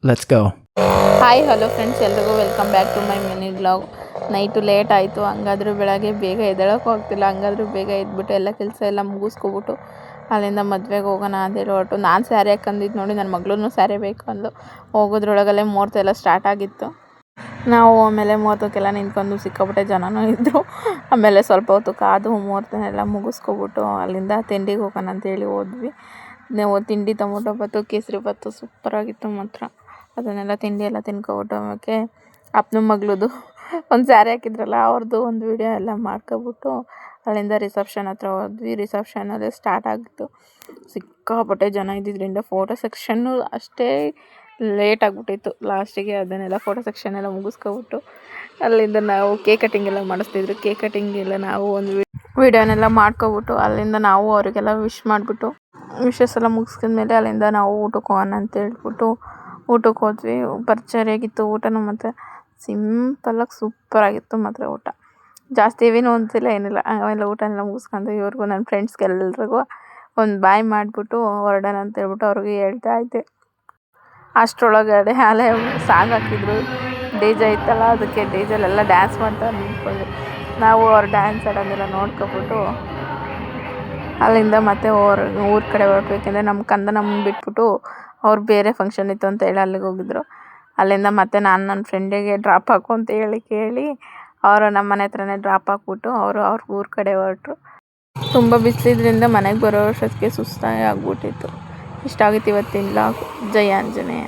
Let's go. Hi hello friends, ಎಲ್ರಿಗೂ welcome back to my mini blog. Night late ಆಯಿತು, ಹಂಗಾದ್ರೂ ಬೆಳಗ್ಗೆ ಬೇಗ ಎದ್ದೇಳೋಕ್ಕೂ ಆಗ್ತಿಲ್ಲ. ಹಂಗಾದ್ರೂ ಬೇಗ ಎದ್ಬಿಟ್ಟು ಎಲ್ಲ ಕೆಲಸ ಎಲ್ಲ ಮುಗಿಸ್ಕೊಬಿಟ್ಟು ಅಲ್ಲಿಂದ ಮದುವೆಗೆ ಹೋಗೋಣ ಅಂತೇಳಿ ಹೊರಟು. ನಾನು ಸ್ಯಾರಿ ಹಾಕೊಂಡಿದ್ದು ನೋಡಿ ನನ್ನ ಮಗಳೂ ಸ್ಯಾರಿ ಬೇಕು ಅಂದು ಹೋಗೋದ್ರೊಳಗಲ್ಲೇ ಮುಹೂರ್ತ ಎಲ್ಲ ಸ್ಟಾರ್ಟ್ ಆಗಿತ್ತು. ನಾವು ಆಮೇಲೆ ಮುಹೂರ್ತಕ್ಕೆಲ್ಲ ನಿಂತ್ಕೊಂಡು ಸಿಕ್ಕಾಪಟ್ಟೆ ಜನನೂ ಇದ್ದರು. ಆಮೇಲೆ ಸ್ವಲ್ಪ ಹೊತ್ತು ಕಾದು ಮುಹೂರ್ತನೆಲ್ಲ ಮುಗಿಸ್ಕೊಬಿಟ್ಟು ಅಲ್ಲಿಂದ ತಿಂಡಿಗೆ ಹೋಗೋಣ ಅಂತೇಳಿ ಹೋದ್ವಿ. ನಾವು ತಿಂಡಿ ಟೊಮೊಟೊ ಬಾತು, ಕೇಸರಿ ಬಾತು ಸೂಪರಾಗಿತ್ತು ಮಾತ್ರ. ಅದನ್ನೆಲ್ಲ ತಿಂಡಿ ಎಲ್ಲ ತಿನ್ಕೊಬಿಟ್ಟು ಆಮೇಲೆ ಅಪ್ಪನ ಮಗಳದು ಒಂದು ಸ್ಯಾರಿ ಹಾಕಿದ್ರಲ್ಲ ಅವ್ರದ್ದು ಒಂದು ವಿಡಿಯೋ ಎಲ್ಲ ಮಾಡ್ಕೊಬಿಟ್ಟು ಅಲ್ಲಿಂದ ರಿಸೆಪ್ಷನ್ ಹತ್ರ ಹೋದ್ವಿ. ರಿಸೆಪ್ಷನಲ್ಲಿ ಸ್ಟಾರ್ಟ್ ಆಗಿತ್ತು. ಸಿಕ್ಕಾಪಟ್ಟೆ ಜನ ಇದ್ದಿದ್ದರಿಂದ ಫೋಟೋ ಸೆಕ್ಷನ್ನು ಅಷ್ಟೇ ಲೇಟ್ ಆಗಿಬಿಟ್ಟಿತ್ತು. ಲಾಸ್ಟಿಗೆ ಅದನ್ನೆಲ್ಲ ಫೋಟೋ ಸೆಕ್ಷನ್ ಎಲ್ಲ ಮುಗಿಸ್ಕೊಬಿಟ್ಟು ಅಲ್ಲಿಂದ ನಾವು ಕೇಕ್ ಕಟಿಂಗ್ ಎಲ್ಲ ಮಾಡಿಸ್ತಿದ್ರು. ಕೇಕ್ ಕಟಿಂಗ್ ಎಲ್ಲ ನಾವು ಒಂದು ವಿಡಿಯೋನೆಲ್ಲ ಮಾಡ್ಕೊಬಿಟ್ಟು ಅಲ್ಲಿಂದ ನಾವು ಅವರಿಗೆಲ್ಲ ವಿಶ್ ಮಾಡಿಬಿಟ್ಟು ವಿಶಸ್ ಎಲ್ಲ ಮುಗಿಸ್ಕೊಂಡ್ಮೇಲೆ ಅಲ್ಲಿಂದ ನಾವು ಊಟಕ್ಕೆ ಹೋಗೋಣ ಅಂತ ಹೇಳ್ಬಿಟ್ಟು ಊಟಕ್ಕೆ ಹೋದ್ವಿ. ಭರ್ಜರಿಯಾಗಿತ್ತು ಊಟನೂ, ಮತ್ತು ಸಿಂಪಲ್ಲಾಗಿ ಸೂಪರಾಗಿತ್ತು ಮಾತ್ರ ಊಟ. ಜಾಸ್ತಿ ಹೆವಿನೂ ಅನಿಸಿಲ್ಲ, ಏನಿಲ್ಲ. ಆಮೇಲೆ ಊಟನೆಲ್ಲ ಮುಗಿಸ್ಕೊಂಡು ಇವ್ರಿಗೂ ನನ್ನ ಫ್ರೆಂಡ್ಸ್ಗೆಲ್ರಿಗೂ ಒಂದು ಬಾಯ್ ಮಾಡಿಬಿಟ್ಟು ಹೊರಡೋಣ ಅಂತ ಹೇಳ್ಬಿಟ್ಟು ಅವ್ರಿಗೆ ಹೇಳ್ತಾ ಇದ್ದೆ. ಅಷ್ಟರೊಳಗಡೆ ಅಲ್ಲೇ ಸಾಂಗ್ ಹಾಕಿದ್ರು, ಡಿ ಜೆ ಇತ್ತಲ್ಲ, ಅದಕ್ಕೆ ಡಿ ಜೆಲೆಲ್ಲ ಡ್ಯಾನ್ಸ್ ಮಾಡ್ತಾ ನಿಂತ್ಕೊಂಡ್ವಿ. ನಾವು ಅವ್ರು ಡ್ಯಾನ್ಸ್ ಆಡೋದೆಲ್ಲ ನೋಡ್ಕೊಬಿಟ್ಟು ಅಲ್ಲಿಂದ ಮತ್ತೆ ಊರ ಕಡೆ ಹೊರಡ್ಬೇಕೆಂದರೆ ನಮ್ಮ ಕಂದನಮ್ಮನ ಬಿಟ್ಬಿಟ್ಟು ಅವ್ರು ಬೇರೆ ಫಂಕ್ಷನ್ ಇತ್ತು ಅಂತ ಹೇಳಿ ಅಲ್ಲಿಗೆ ಹೋಗಿದ್ರು. ಅಲ್ಲಿಂದ ಮತ್ತೆ ನಾನು ನನ್ನ ಫ್ರೆಂಡಿಗೆ ಡ್ರಾಪ್ ಹಾಕು ಅಂತ ಕೇಳಿ ಅವರು ನಮ್ಮ ಮನೆ ಹತ್ರನೇ ಡ್ರಾಪ್ ಹಾಕ್ಬಿಟ್ಟು ಅವ್ರ ಊರ ಕಡೆ ಹೊರಟರು. ತುಂಬ ಬಿಸಿಲಿದ್ರಿಂದ ಮನೆಗೆ ಬರೋ ಅಷ್ಟೊತ್ತಿಗೆ ಸುಸ್ತಾಗಿ ಆಗ್ಬಿಟ್ಟಿತ್ತು. ಇಷ್ಟ ಆಗಿತ್ತು ಇವತ್ತಿನ ಬ್ಲಾಗ್. ಜಯ ಆಂಜನೇಯ.